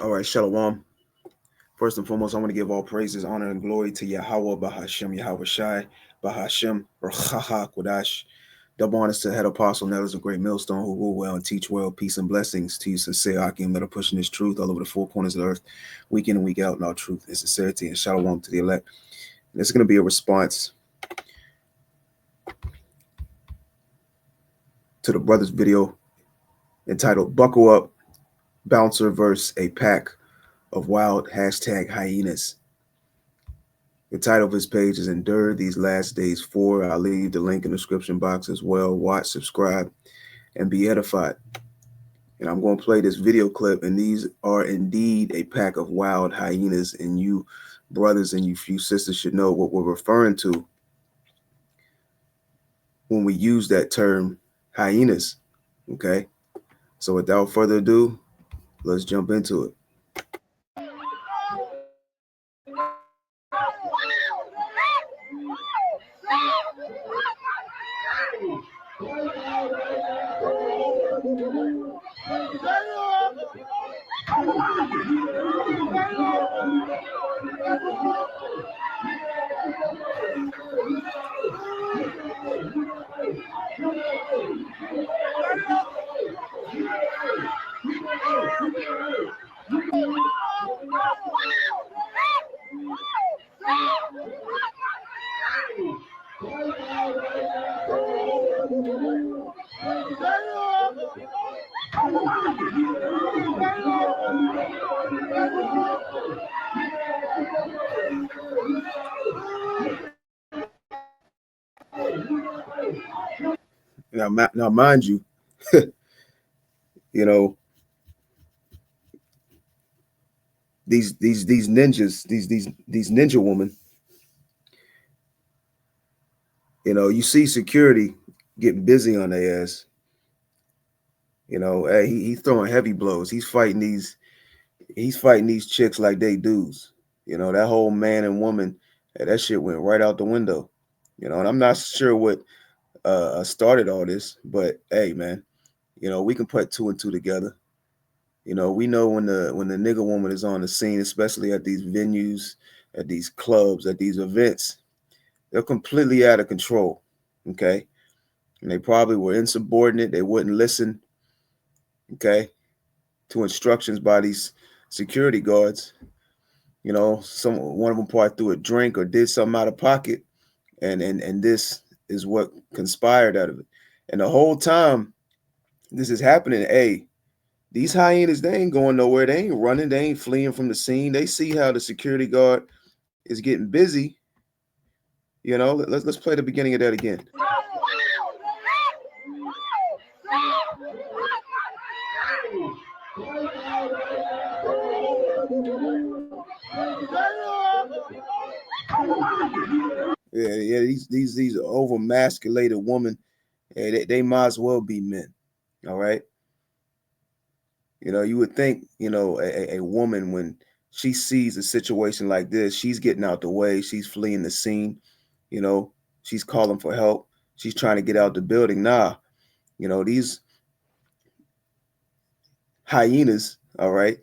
All right, Shalom. First and foremost, I want to give all praises, honor, and glory to Yahweh, Bahashem, Yahweh Shai, Bahashem, Rachaha, Kodash. Double honors to head apostle, Nellis, a great millstone who rule well and teach well. Peace and blessings to you, sincere Akim, that are pushing this truth all over the four corners of the earth, week in and week out, in all truth and sincerity. And Shalom to the elect. And this is going to be a response to the brother's video entitled Buckle Up, Bouncer versus a Pack of Wild #Hyenas. The title of his page is Endure These Last Days 4. I'll leave the link in the description box as well. Watch, subscribe, and be edified. And I'm going to play this video clip, and these are indeed a pack of wild hyenas, and you brothers and you few sisters should know what we're referring to when we use that term hyenas, okay? So without further ado, let's jump into it. Now, mind you, you know, these ninjas, these ninja women, you know, you see security getting busy on their ass. You know, hey, he's throwing heavy blows. He's fighting these chicks like they dudes. You know, that whole man and woman, that shit went right out the window. You know, and I'm not sure what started all this, but hey, man, you know, we can put two and two together. You know, we know when the nigga woman is on the scene, especially at these venues, at these clubs, at these events, they're completely out of control. Okay. And they probably were insubordinate. They wouldn't listen, okay, to instructions by these security guards. You know, one of them probably threw a drink or did something out of pocket, and this is what conspired out of it. And the whole time this is happening, hey, these hyenas, they ain't going nowhere. They ain't running. They ain't fleeing from the scene. They see how the security guard is getting busy. You know, let's play the beginning of that again. Yeah, these overmasculated women, they might as well be men. All right. You know, you would think, you know, a woman, when she sees a situation like this, she's getting out the way, she's fleeing the scene, you know, she's calling for help, she's trying to get out the building. Nah, you know, these hyenas, all right,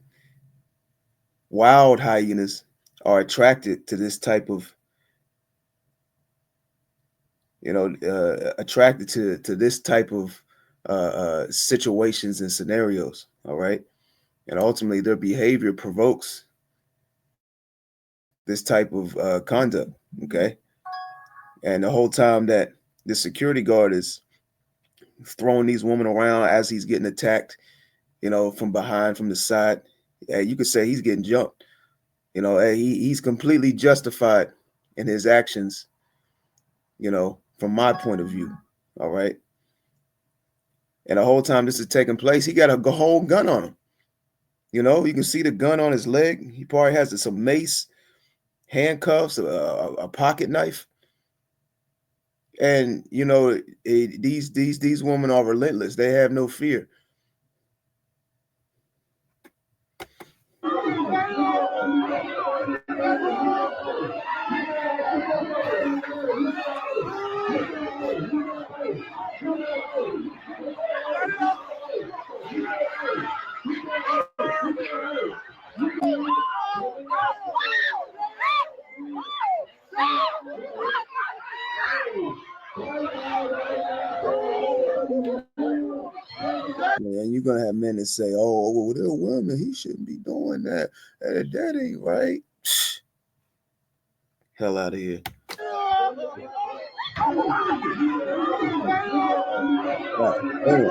wild hyenas are attracted to this type of, you know, attracted to this type of situations and scenarios, all right? And ultimately their behavior provokes this type of conduct, okay? And the whole time that the security guard is throwing these women around as he's getting attacked, you know, from behind, from the side, you could say he's getting jumped. You know, he's completely justified in his actions, you know, from my point of view, all right? And the whole time this is taking place, he got a whole gun on him. You know, you can see the gun on his leg. He probably has some mace, handcuffs, a pocket knife. And you know, these women are relentless. They have no fear. you're gonna have men that say, "Oh, well, they're women. He shouldn't be doing that. That ain't right." Hell out of here. God damn.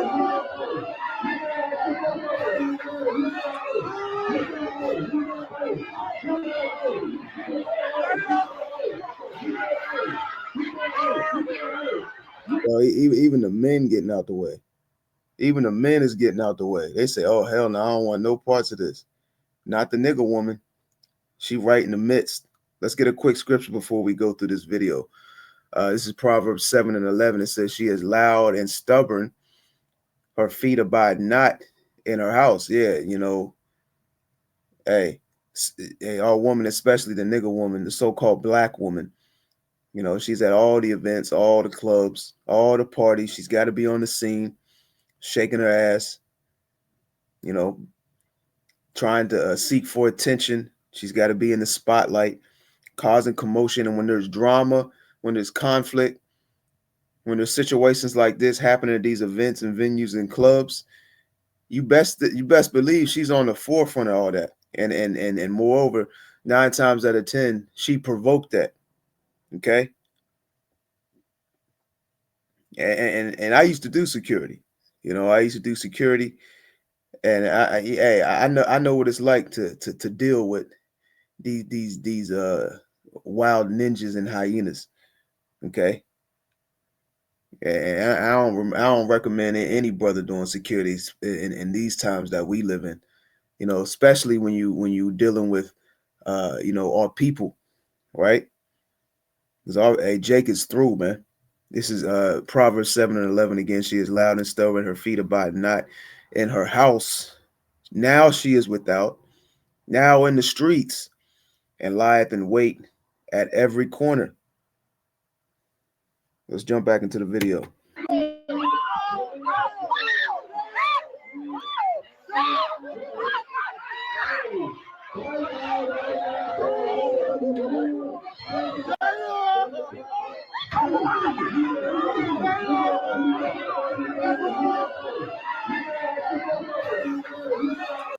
Well, even the men getting out the way. Even the men is getting out the way. They say, "Oh hell no, I don't want no parts of this." Not the nigga woman. She right in the midst. Let's get a quick scripture before we go through this video. This is Proverbs 7:11. It says, "She is loud and stubborn. Her feet abide not in her house." Yeah, hey, our woman, especially the nigga woman, the so-called black woman. She's at all the events, all the clubs, all the parties. She's got to be on the scene, shaking her ass, you know, trying to seek for attention. She's got to be in the spotlight, causing commotion. And when there's drama, when there's conflict, when there's situations like this happening at these events and venues and clubs, you best believe she's on the forefront of all that. And moreover, 9 times out of 10, she provoked that. Okay. And I used to do security. I used to do security, and I know what it's like to deal with these wild ninjas and hyenas. Okay. And I don't recommend any brother doing securities in these times that we live in. Especially when you dealing with our people, right? Because hey, Jake is through, man. This is Proverbs 7:11 again. She is loud and stubborn, her feet abide not in her house. Now she is without, now in the streets, and lieth in wait at every corner. Let's jump back into the video.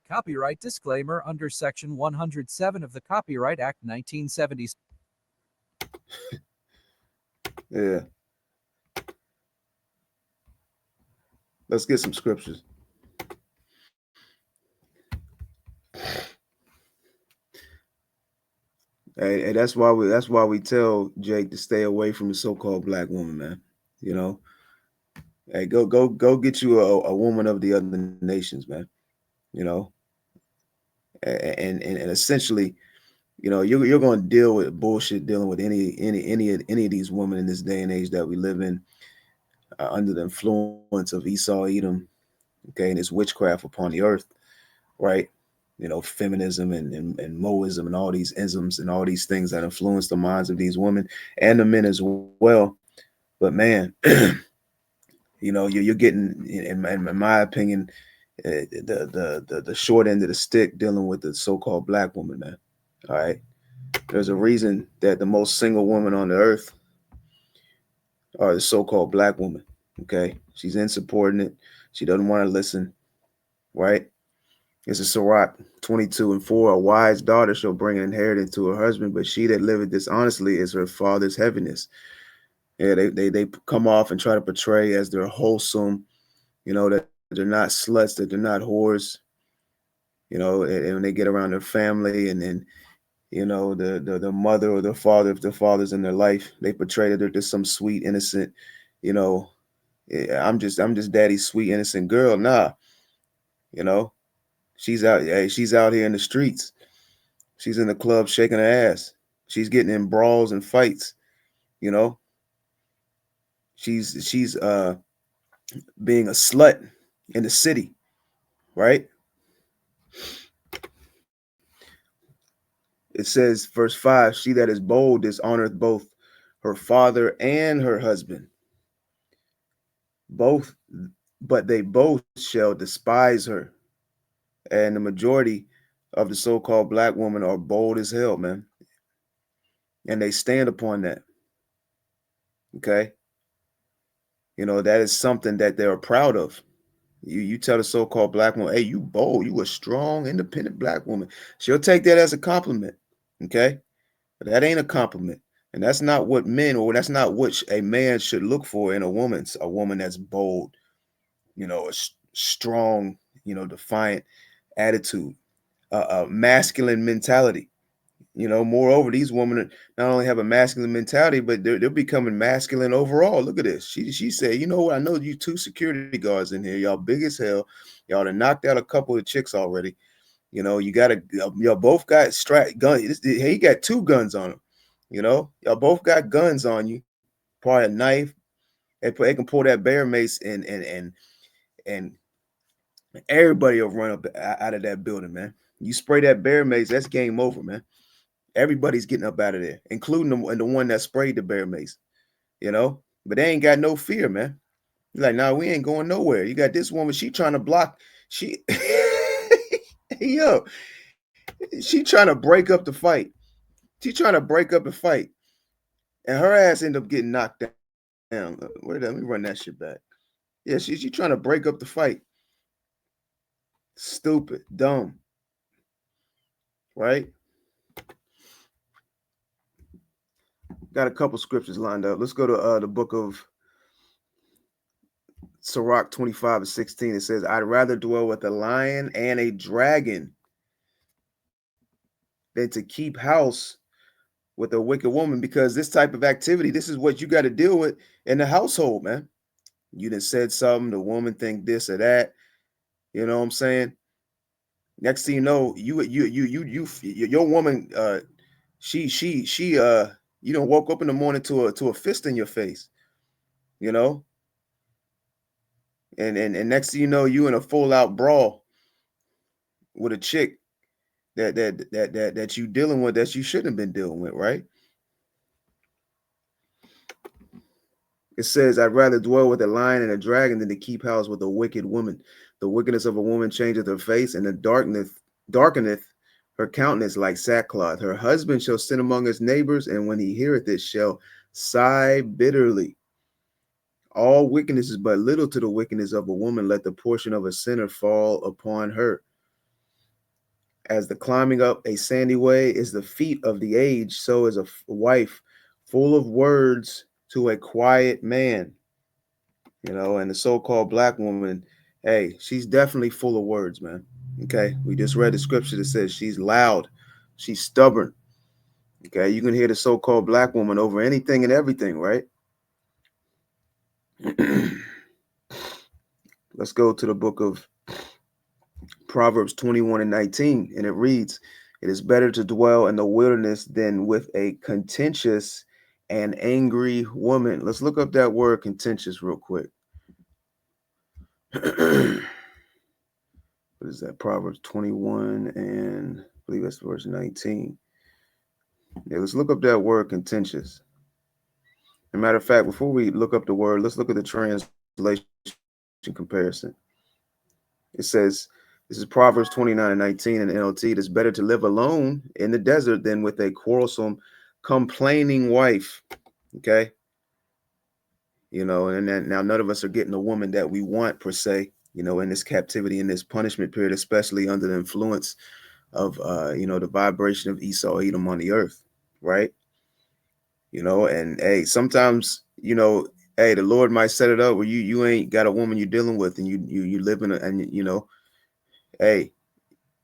Copyright disclaimer under Section 107 of the Copyright Act 1970. Yeah. Let's get some scriptures. Hey, that's why we tell Jake to stay away from the so-called black woman, man. You know, hey, go get you a woman of the other nations, man. You know, and essentially, you're going to deal with bullshit dealing with any of these women in this day and age that we live in, under the influence of Esau, Edom, okay, and it's witchcraft upon the earth, right? Feminism and Moism and all these isms and all these things that influence the minds of these women and the men as well. But man, you're getting, in my opinion, the short end of the stick dealing with the so-called black woman, man. All right. There's a reason that the most single woman on the earth are the so-called black woman. Okay. She's insubordinate. She doesn't want to listen. Right. This is Sirach 22:4. A wise daughter shall bring an inheritance to her husband, but she that liveth dishonestly is her father's heaviness. Yeah, they come off and try to portray as they're wholesome, that they're not sluts, that they're not whores, and when they get around their family and then, the mother or the father, if the father's in their life, they portray that they're just some sweet, innocent, you know, I'm just daddy's sweet, innocent girl. Nah, you know, she's out here in the streets. She's in the club shaking her ass. She's getting in brawls and fights, you know. She's being a slut in the city, right? It says, verse 5, she that is bold dishonoreth both her father and her husband. Both, but they both shall despise her. And the majority of the so-called black women are bold as hell, man. And they stand upon that. Okay. That is something that they're proud of. You tell the so-called black woman, hey, you bold, you a strong, independent black woman. She'll take that as a compliment. Okay? But that ain't a compliment. And that's not what men, or that's not what a man should look for in a woman. A woman that's bold, a strong, defiant attitude, a masculine mentality. Moreover, these women not only have a masculine mentality, but they're becoming masculine overall. Look at this. She said, you know what? I know you two security guards in here. Y'all big as hell. Y'all done knocked out a couple of chicks already. You got to, y'all both got guns. He got two guns on him. Y'all both got guns on you. Probably a knife. They can pull that bear mace and everybody will run up out of that building, man. You spray that bear mace, that's game over, man. Everybody's getting up out of there, including the one that sprayed the bear mace. But they ain't got no fear, man. You're like, nah, we ain't going nowhere. You got this woman, she trying to block. She, yo, she trying to break up the fight. She trying to break up the fight, and her ass end up getting knocked down. Let me run that shit back. Yeah, she trying to break up the fight. Stupid, dumb, right? Got a couple scriptures lined up. Let's go to the book of Sirach 25:16. It says, I'd rather dwell with a lion and a dragon than to keep house with a wicked woman, because this type of activity, this is what you got to deal with in the household, man. You done said something, the woman think this or that. You know what I'm saying? Next thing you know, your woman, she you don't woke up in the morning to a fist in your face, you know, and next thing you know, you in a full out brawl with a chick that you dealing with that you shouldn't have been dealing with, right? It says, I'd rather dwell with a lion and a dragon than to keep house with a wicked woman. The wickedness of a woman changeth her face, and the darkeneth her countenance like sackcloth. Her husband shall sit among his neighbors, and when he heareth it, shall sigh bitterly. All wickedness is but little to the wickedness of a woman. Let the portion of a sinner fall upon her. As the climbing up a sandy way is the feet of the age, so is a wife full of words to a quiet man. And the so-called black woman, hey, she's definitely full of words, man. Okay, we just read the scripture that says she's loud, she's stubborn. Okay, you can hear the so-called black woman over anything and everything, right? Let's go to the book of Proverbs 21:19, and it reads, it is better to dwell in the wilderness than with a contentious and angry woman. Let's look up that word contentious real quick. What is that? Proverbs 21 and I believe that's verse 19. Yeah, let's look up that word contentious. As a matter of fact, before we look up the word, let's look at the translation comparison. It says, this is Proverbs 29:19 in NLT. It is better to live alone in the desert than with a quarrelsome, complaining wife. Okay. And then now none of us are getting a woman that we want per se, in this captivity, in this punishment period, especially under the influence of, the vibration of Esau, Edom on the earth. Right. And hey, sometimes, hey, the Lord might set it up where you ain't got a woman you're dealing with, and you live in and hey,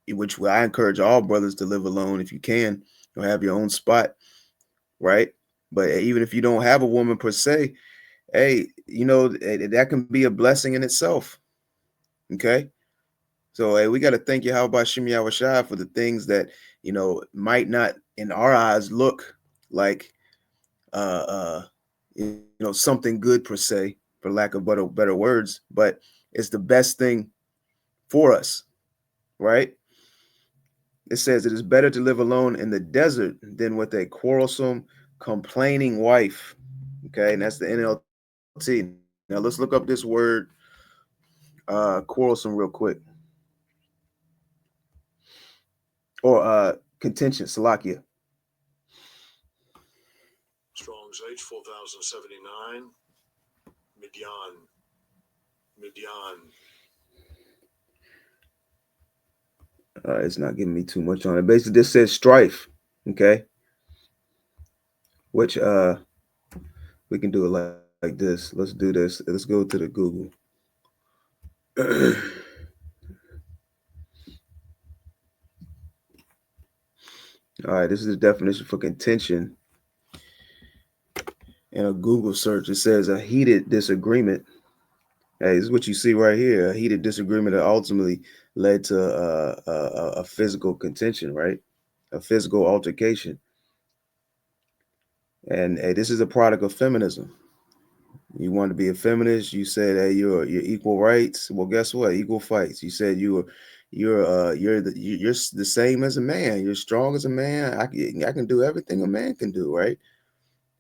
which I encourage all brothers to live alone if you can, or have your own spot, right? But even if you don't have a woman per se, hey, that can be a blessing in itself. Okay. So hey, we got to thank you, how about Shimmy Awashai, for the things that might not in our eyes look like uh something good per se, for lack of better words, but it's the best thing for us, right? It says it is better to live alone in the desert than with a quarrelsome, complaining wife. Okay, and that's the NLT. Now let's look up this word quarrelsome real quick. Or contentious, Salakia. Strong's H 4079. Midian. It's not giving me too much on it. Basically, this says strife. Okay, which we can do it like this. Let's do this. Let's go to the Google. All right, this is the definition for contention in a Google search. It says a heated disagreement. Hey, this is what you see right here. A heated disagreement that ultimately led to a physical contention, right? A physical altercation. And hey, this is a product of feminism. You want to be a feminist. You said, hey, you're equal rights. Well, guess what? Equal fights. You said you're the same as a man. You're strong as a man. I can do everything a man can do, right?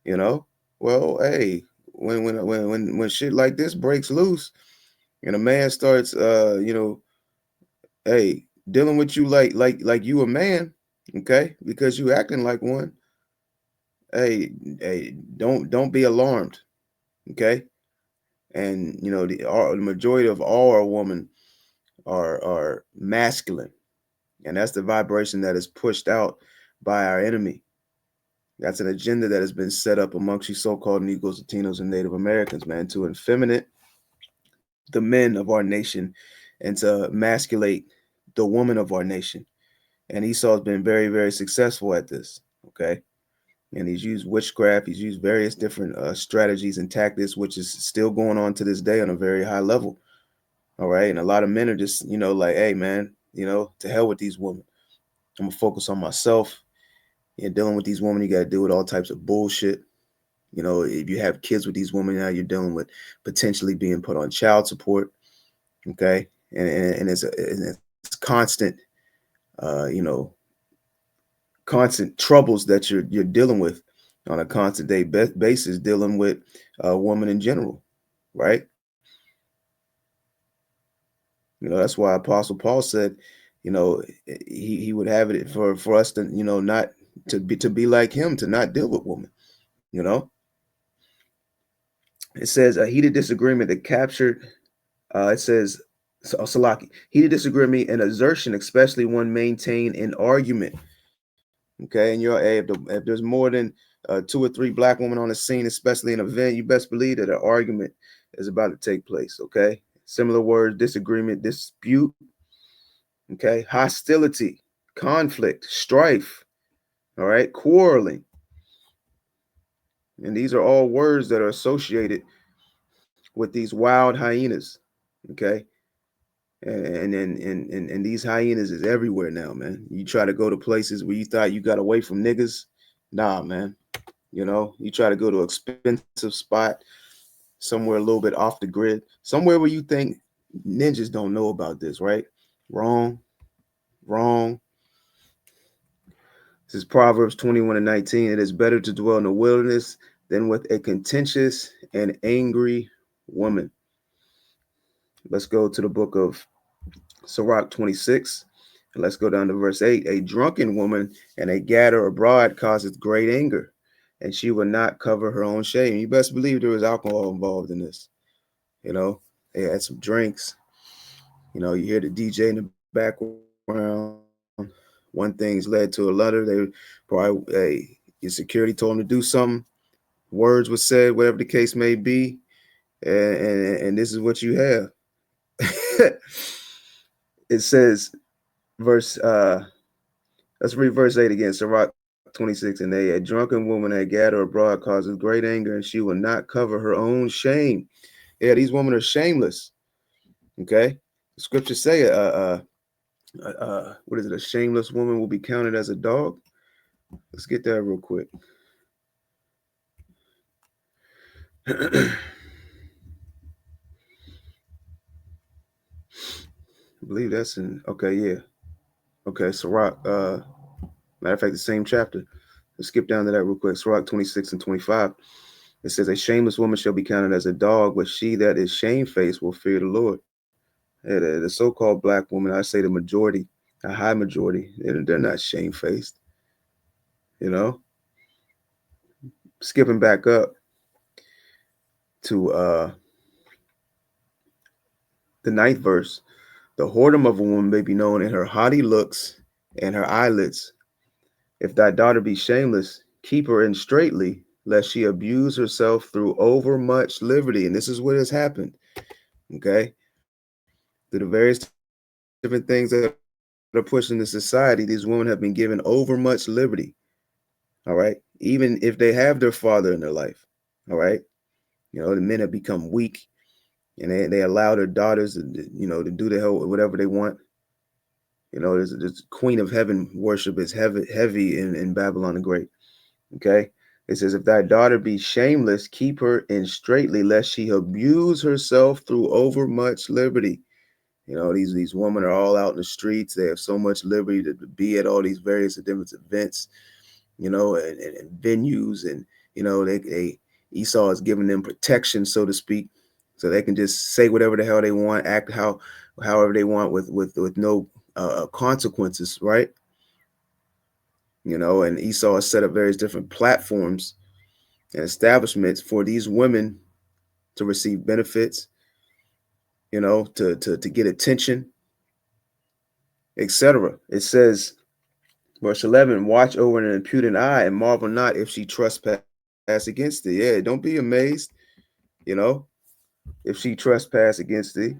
You know. Well, hey, when shit like this breaks loose and a man starts, hey, dealing with you like you a man, okay, because you acting like one. Hey, hey, don't be alarmed, okay. And the majority of all our women are masculine, and that's the vibration that is pushed out by our enemy. That's an agenda that has been set up amongst you so-called Negroes, Latinos, and Native Americans, man, to effeminate the men of our nation and to emasculate the woman of our nation. And Esau's been very, very successful at this. Okay. And he's used witchcraft. He's used various different strategies and tactics, which is still going on to this day on a very high level. All right. And a lot of men are just, like, hey, man, to hell with these women. I'm going to focus on myself. You're dealing with these women, you got to deal with all types of bullshit. If you have kids with these women now, you're dealing with potentially being put on child support. Okay. And it's constant, uh, you know, constant troubles that you're dealing with on a constant day basis, dealing with a woman in general, right? That's why Apostle Paul said, he would have it for us to, not to be like him, to not deal with women. You know, it says a heated disagreement that captured. It says Salaki, heated disagreement and assertion, especially one maintained in argument. Okay, and if there's more than two or three black women on the scene, especially in an event, you best believe that an argument is about to take place. Okay, similar words: disagreement, dispute. Okay, hostility, conflict, strife. All right, quarreling, and these are all words that are associated with these wild hyenas. Okay, and these hyenas is everywhere now, man. You try to go to places where you thought you got away from niggas. Nah, man. You try to go to an expensive spot somewhere a little bit off the grid, somewhere where you think ninjas don't know about this, right? Wrong, wrong. This is Proverbs 21 and 19. It is better to dwell in the wilderness than with a contentious and angry woman. Let's go to the book of Sirach 26. And let's go down to verse 8. A drunken woman and a gatter abroad causes great anger, and she will not cover her own shame. You best believe there was alcohol involved in this. You know, they had some drinks. You hear the DJ in the background. One thing's led to another. They probably, your security told them to do something. Words were said, whatever the case may be, and this is what you have. It says, verse. Let's read verse 8 again. Sirach 26 and 8. A drunken woman that gather abroad causes great anger, and she will not cover her own shame. Yeah, these women are shameless. Okay, the scriptures say, what is it? A shameless woman will be counted as a dog. Let's get that real quick. I believe that's in. Okay, yeah. Okay, Sirach. Matter of fact, the same chapter. Let's skip down to that real quick. Sirach 26 and 25. It says, a shameless woman shall be counted as a dog, but she that is shamefaced will fear the Lord. Yeah, the so-called black woman, I say the majority, a high majority, they're not shamefaced. You know, skipping back up to the ninth verse The whoredom of a woman may be known in her haughty looks and her eyelids. If thy daughter be shameless, keep her in straitly, lest she abuse herself through overmuch liberty. And this is what has happened, okay? Through the various different things that are pushed into society, these women have been given overmuch liberty, all right? Even if they have their father in their life, all right? The men have become weak, and they allow their daughters to do the hell whatever they want. This Queen of Heaven worship is heavy in Babylon the Great. Okay. It says, if thy daughter be shameless, keep her in straitly, lest she abuse herself through overmuch liberty. These women are all out in the streets. They have so much liberty to be at all these various different events, and venues, and they Esau is giving them protection, so to speak, so they can just say whatever the hell they want, act however they want with no consequences, right? And Esau has set up various different platforms and establishments for these women to receive benefits, to get attention, etc. It says, verse 11, watch over an impudent eye and marvel not if she trespass against thee. Yeah, don't be amazed, you know, if she trespass against thee.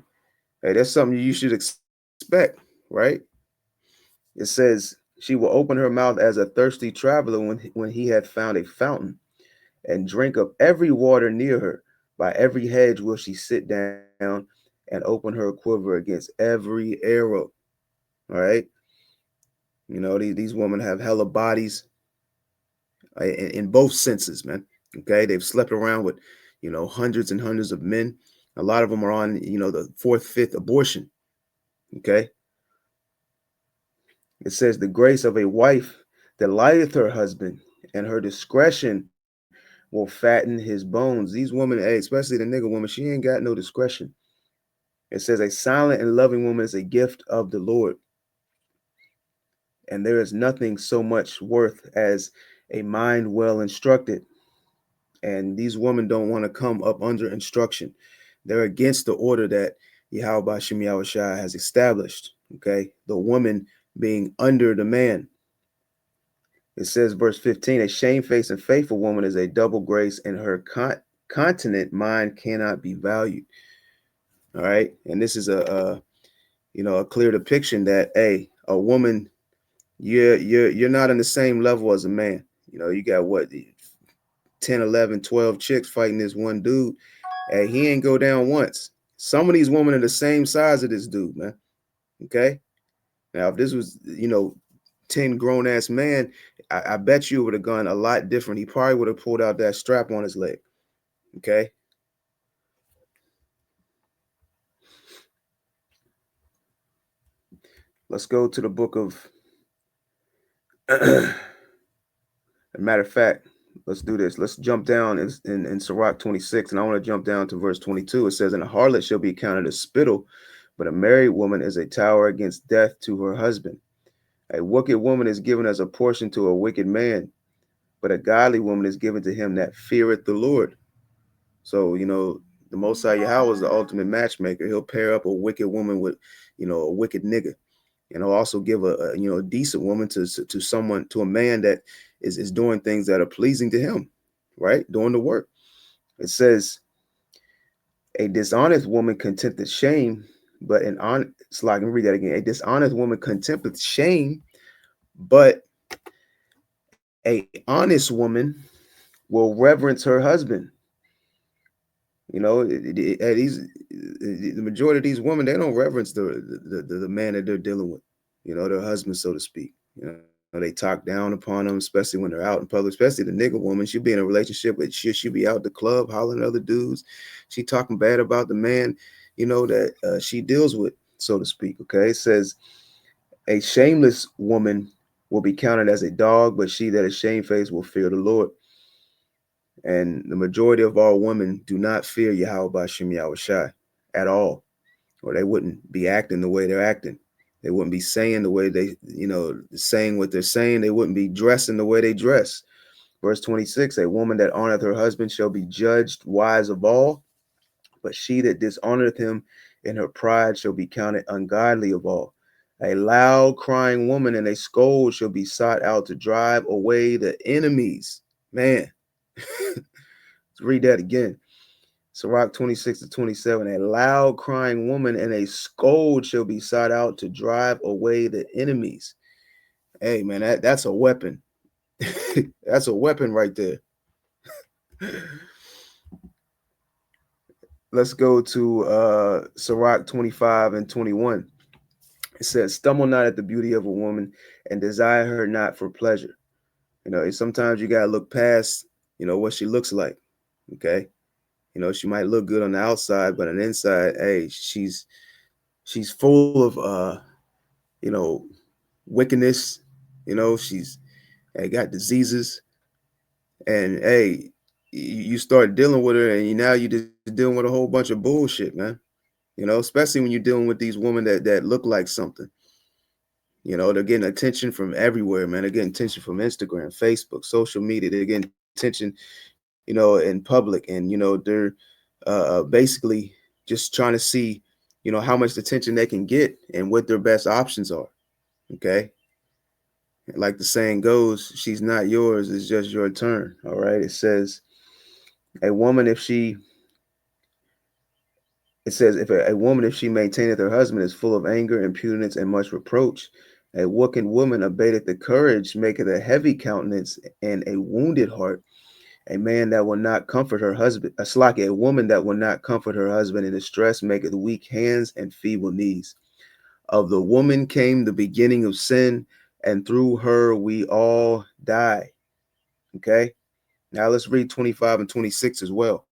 Hey, that's something you should expect, right? It says, she will open her mouth as a thirsty traveler when he had found a fountain, and drink of every water near her. By every hedge will she sit down and open her quiver against every arrow. All right. These women have hella bodies in both senses, man. Okay. They've slept around with, hundreds and hundreds of men. A lot of them are on, the fourth, fifth abortion. Okay. It says, the grace of a wife delighteth her husband, and her discretion will fatten his bones. These women, hey, especially the nigga woman, she ain't got no discretion. It says, a silent and loving woman is a gift of the Lord, and there is nothing so much worth as a mind well instructed. And these women don't want to come up under instruction. They're against the order that Yahweh Shem Yahushua has established. Okay, the woman being under the man. It says, verse 15, a shamefaced and faithful woman is a double grace, and her continent mind cannot be valued. All right, and this is a clear depiction that a woman, you're not on the same level as a man. You got what, 10, 11, 12 chicks fighting this one dude. Hey, he ain't go down once. Some of these women are the same size of this dude, man. Okay. Now, if this was, 10 grown ass man, I bet you would have gone a lot different. He probably would have pulled out that strap on his leg. Okay. Let's go to the book of, a matter of fact, let's do this. Let's jump down in Sirach 26, and I want to jump down to verse 22. It says, and a harlot shall be counted as spittle, but a married woman is a tower against death to her husband. A wicked woman is given as a portion to a wicked man, but a godly woman is given to him that feareth the Lord. So, the Most High Yahweh is the ultimate matchmaker. He'll pair up a wicked woman with, a wicked nigga. And he'll also give a decent woman to someone, to a man that is doing things that are pleasing to him, right? Doing the work. It says, a dishonest woman contempteth shame, but an honest, so I can read that again. A dishonest woman contempteth shame, but a honest woman will reverence her husband. The majority of these women, they don't reverence the man that they're dealing with, their husband, so to speak. They talk down upon them, especially when they're out in public. Especially the nigga woman, she'll be in a relationship with, she'll be out the club hollering at other dudes. She talking bad about the man, that she deals with, so to speak. Okay, it says, a shameless woman will be counted as a dog, but she that is shamefaced will fear the Lord. And the majority of all women do not fear Yahweh Bashem Yahushai at all, or they wouldn't be acting the way they're acting. They wouldn't be saying the way saying what they're saying. They wouldn't be dressing the way they dress. Verse 26, a woman that honoreth her husband shall be judged wise of all, but she that dishonoreth him and her pride shall be counted ungodly of all. A loud crying woman and a scold shall be sought out to drive away the enemies. Man, let's read that again. Sirach 26 to 27. A loud crying woman and a scold shall be sought out to drive away the enemies. Hey, man, that's a weapon. That's a weapon right there. Let's go to Sirach 25 and 21. It says, stumble not at the beauty of a woman and desire her not for pleasure. Sometimes you gotta look past, what she looks like. Okay. She might look good on the outside, but on the inside, hey, she's full of you know, wickedness. She's got diseases, and hey, you start dealing with her, and now you just dealing with a whole bunch of bullshit, man. Especially when you're dealing with these women that look like something. They're getting attention from everywhere, man. They're getting attention from Instagram, Facebook, social media. They're getting attention, in public, and they're basically just trying to see, how much attention they can get and what their best options are. Okay. Like the saying goes, she's not yours, it's just your turn. All right. It says, a woman, if she, it says, if a woman, if she maintaineth her husband, is full of anger, impudence, and much reproach, a wicked woman abateth the courage, maketh a heavy countenance and a wounded heart. A man that will not comfort her husband, a woman that will not comfort her husband in distress, maketh weak hands and feeble knees. Of the woman came the beginning of sin, and through her we all die. Okay. Now let's read 25 and 26 as well.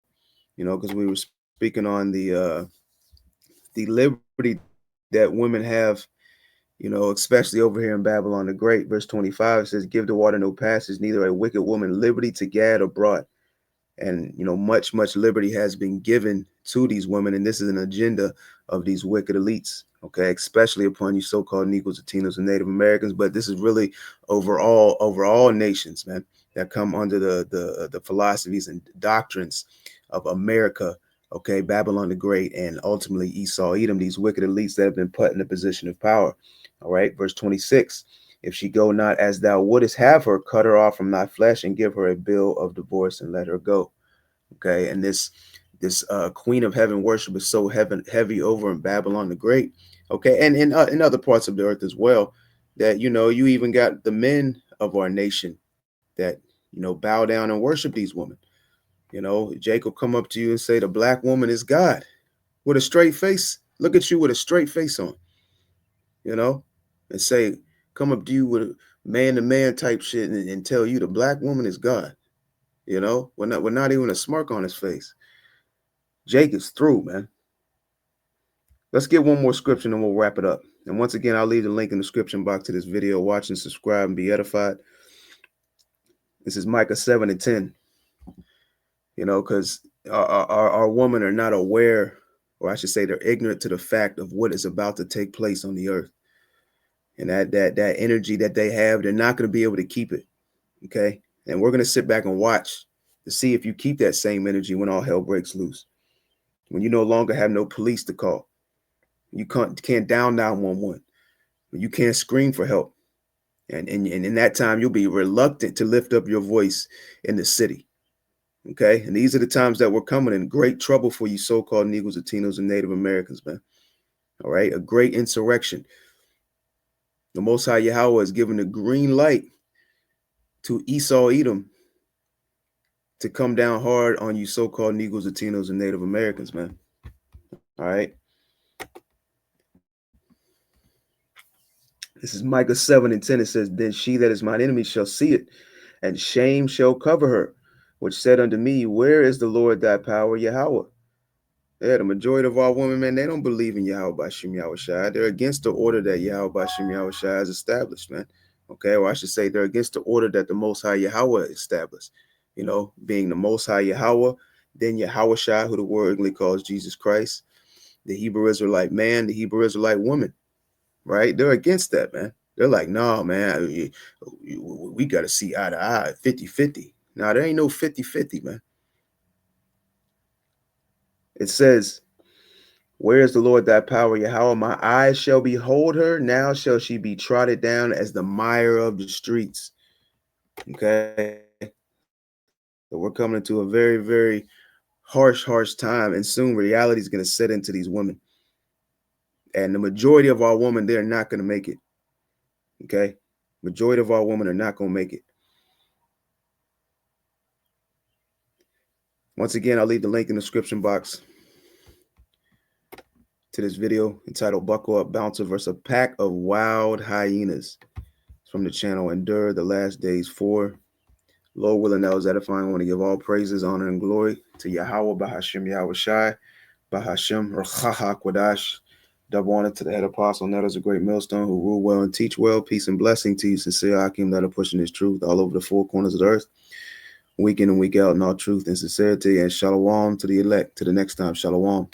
Because we were speaking on the liberty that women have, especially over here in Babylon the Great. Verse 25 says, give the water no passage, neither a wicked woman liberty to gad abroad. And much liberty has been given to these women, and this is an agenda of these wicked elites, okay, especially upon you so-called Negroes, Latinos, and Native Americans. But this is really over all nations, man, that come under the philosophies and doctrines of America, okay, Babylon the Great, and ultimately Esau Edom, these wicked elites that have been put in a position of power. All right, verse 26. If she go not as thou wouldest have her, cut her off from thy flesh and give her a bill of divorce and let her go. Okay, and this queen of heaven worship is so heavy over in Babylon the Great. Okay, and in other parts of the earth as well, that you even got the men of our nation that bow down and worship these women. Jake will come up to you and say the black woman is God with a straight face. Look at you with a straight face on, you know, and say, come up to you with a man to man type shit and tell you the black woman is God. We're not even a smirk on his face. Jake is through, man. Let's get one more scripture and we'll wrap it up. And once again, I'll leave the link in the description box to this video. Watch and subscribe and be edified. This is Micah 7 and 10. Because our women are not aware, or I should say they're ignorant to the fact of what is about to take place on the earth. And that energy that they have, they're not going to be able to keep it. Okay. And we're going to sit back and watch to see if you keep that same energy when all hell breaks loose. When you no longer have no police to call. You can't down 911. You can't scream for help. And in that time, you'll be reluctant to lift up your voice in the city. Okay. And these are the times that we're coming in great trouble for you so-called Negroes, Latinos, and Native Americans, man. All right. A great insurrection. The Most High Yahweh is giving the green light to Esau Edom to come down hard on you so-called Negroes, Latinos, and Native Americans, man. All right. This is Micah 7 and 10. It says, then she that is mine enemy shall see it, and shame shall cover her, which said unto me, where is the Lord thy power, Yahweh? Yeah, the majority of our women, man, they don't believe in Yahweh Bashim Yahushai. They're against the order that Yahweh Bashim Yahushai has established, man. Okay, or I should say they're against the order that the Most High Yahweh established. Being the Most High Yahweh, then Yahushai, who the word English calls Jesus Christ, the Hebrew Israelite man, the Hebrew Israelite woman, right? They're against that, man. They're like, nah, man, we got to see eye to eye, 50-50. Nah, there ain't no 50-50, man. It says, Where is the Lord thy power, Yahweh? My eyes shall behold her. Now shall she be trodden down as the mire of the streets. Okay. So we're coming into a very, very harsh time. And soon reality is going to set into these women. And the majority of our women, they're not going to make it. Okay. Majority of our women are not going to make it. Once again, I'll leave the link in the description box to this video entitled Buckle Up Bouncer versus a Pack of Wild Hyenas. It's from the channel Endure the Last Days 4. Lord willing, that was edifying. I want to give all praises, honor, and glory to Yahweh, Bahashim Yahweh Shai, Bahashim Rachaha Kwadash. Double honor to the head apostle, and that is a great millstone who rule well and teach well. Peace and blessing to you, sincere Hakim, that are pushing this truth all over the four corners of the earth, week in and week out, in all truth and sincerity. And shalom to the elect. To the next time, shalom.